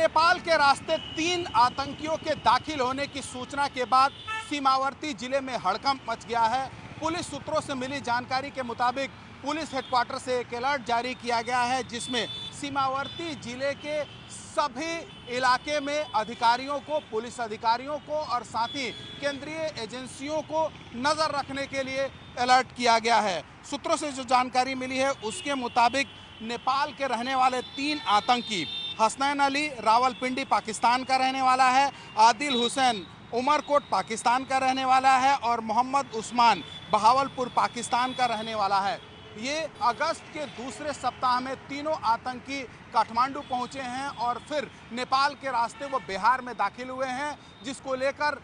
नेपाल के रास्ते 3 आतंकियों के दाखिल होने की सूचना के बाद सीमावर्ती जिले में हड़कंप मच गया है। पुलिस सूत्रों से मिली जानकारी के मुताबिक पुलिस हेडक्वार्टर से एक अलर्ट जारी किया गया है, जिसमें सीमावर्ती जिले के सभी इलाके में अधिकारियों को, पुलिस अधिकारियों को और साथ ही केंद्रीय एजेंसियों को नज़र रखने के लिए अलर्ट किया गया है। सूत्रों से जो जानकारी मिली है उसके मुताबिक नेपाल के रहने वाले 3 आतंकी, हसनैन अली रावलपिंडी पाकिस्तान का रहने वाला है, आदिल हुसैन उमरकोट पाकिस्तान का रहने वाला है और मोहम्मद उस्मान बहावलपुर पाकिस्तान का रहने वाला है। ये अगस्त के दूसरे सप्ताह में तीनों आतंकी काठमांडू पहुंचे हैं और फिर नेपाल के रास्ते वो बिहार में दाखिल हुए हैं, जिसको लेकर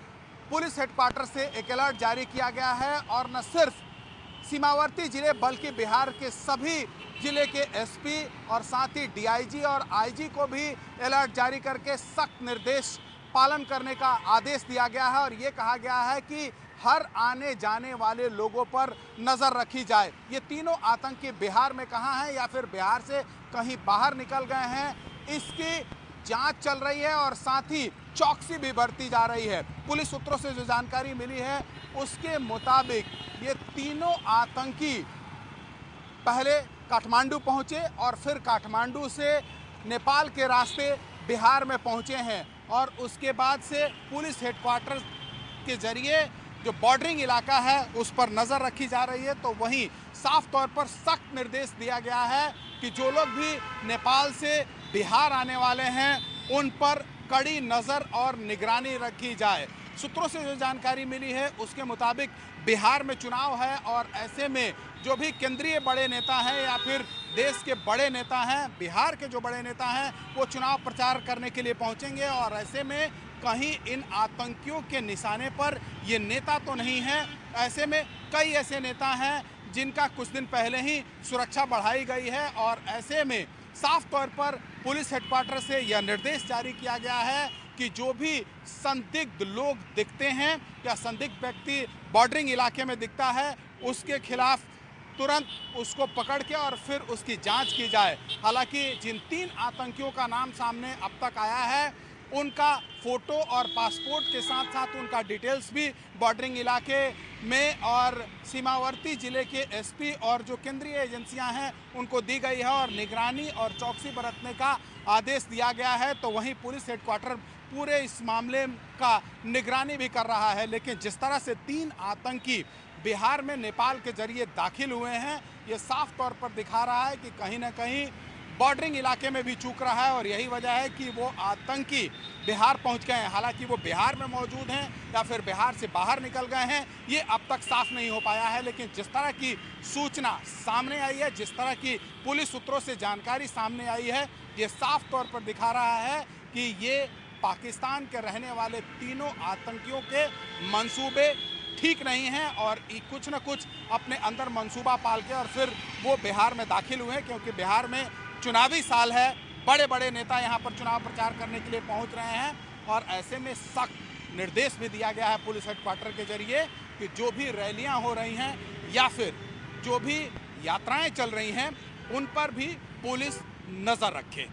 पुलिस हेडक्वार्टर से एक अलर्ट जारी किया गया है। और न सिर्फ सीमावर्ती जिले बल्कि बिहार के सभी जिले के एसपी और साथ ही डीआईजी और आईजी को भी अलर्ट जारी करके सख्त निर्देश पालन करने का आदेश दिया गया है और ये कहा गया है कि हर आने जाने वाले लोगों पर नज़र रखी जाए। ये तीनों आतंकी बिहार में कहाँ हैं या फिर बिहार से कहीं बाहर निकल गए हैं, इसकी जांच चल रही है और साथ ही चौकसी भी बढ़ती जा रही है। पुलिस सूत्रों से जो जानकारी मिली है उसके मुताबिक ये तीनों आतंकी पहले काठमांडू पहुंचे और फिर काठमांडू से नेपाल के रास्ते बिहार में पहुंचे हैं और उसके बाद से पुलिस हेडक्वार्टर के जरिए जो बॉर्डरिंग इलाका है उस पर नज़र रखी जा रही है। तो वहीं साफ तौर पर सख्त निर्देश दिया गया है कि जो लोग भी नेपाल से बिहार आने वाले हैं उन पर कड़ी नज़र और निगरानी रखी जाए। सूत्रों से जो जानकारी मिली है उसके मुताबिक बिहार में चुनाव है और ऐसे में जो भी केंद्रीय बड़े नेता हैं या फिर देश के बड़े नेता हैं, बिहार के जो बड़े नेता हैं वो चुनाव प्रचार करने के लिए पहुंचेंगे और ऐसे में कहीं इन आतंकियों के निशाने पर ये नेता तो नहीं है। ऐसे में कई ऐसे नेता हैं जिनका कुछ दिन पहले ही सुरक्षा बढ़ाई गई है और ऐसे में साफ तौर पर पुलिस हेडक्वार्टर से यह निर्देश जारी किया गया है कि जो भी संदिग्ध लोग दिखते हैं या संदिग्ध व्यक्ति बॉर्डरिंग इलाके में दिखता है उसके खिलाफ तुरंत उसको पकड़ के और फिर उसकी जांच की जाए। हालांकि जिन 3 आतंकियों का नाम सामने अब तक आया है उनका फ़ोटो और पासपोर्ट के साथ साथ उनका डिटेल्स भी बॉर्डरिंग इलाके में और सीमावर्ती ज़िले के एसपी और जो केंद्रीय एजेंसियां हैं उनको दी गई है और निगरानी और चौकसी बरतने का आदेश दिया गया है। तो वहीं पुलिस हेडक्वार्टर पूरे इस मामले का निगरानी भी कर रहा है। लेकिन जिस तरह से 3 आतंकी बिहार में नेपाल के जरिए दाखिल हुए हैं, ये साफ तौर पर दिखा रहा है कि कहीं ना कहीं बॉर्डरिंग इलाके में भी चूक रहा है और यही वजह है कि वो आतंकी बिहार पहुंच गए हैं। हालांकि वो बिहार में मौजूद हैं या फिर बिहार से बाहर निकल गए हैं ये अब तक साफ नहीं हो पाया है। लेकिन जिस तरह की सूचना सामने आई है, जिस तरह की पुलिस सूत्रों से जानकारी सामने आई है, ये साफ तौर पर दिखा रहा है कि ये पाकिस्तान के रहने वाले तीनों आतंकियों के मंसूबे ठीक नहीं हैं और कुछ न कुछ अपने अंदर मंसूबा पाल के और फिर वो बिहार में दाखिल हुए हैं, क्योंकि बिहार में चुनावी साल है, बड़े बड़े नेता यहाँ पर चुनाव प्रचार करने के लिए पहुँच रहे हैं और ऐसे में सख्त निर्देश भी दिया गया है पुलिस हेडक्वार्टर के जरिए कि जो भी रैलियाँ हो रही हैं या फिर जो भी यात्राएं चल रही हैं उन पर भी पुलिस नज़र रखे।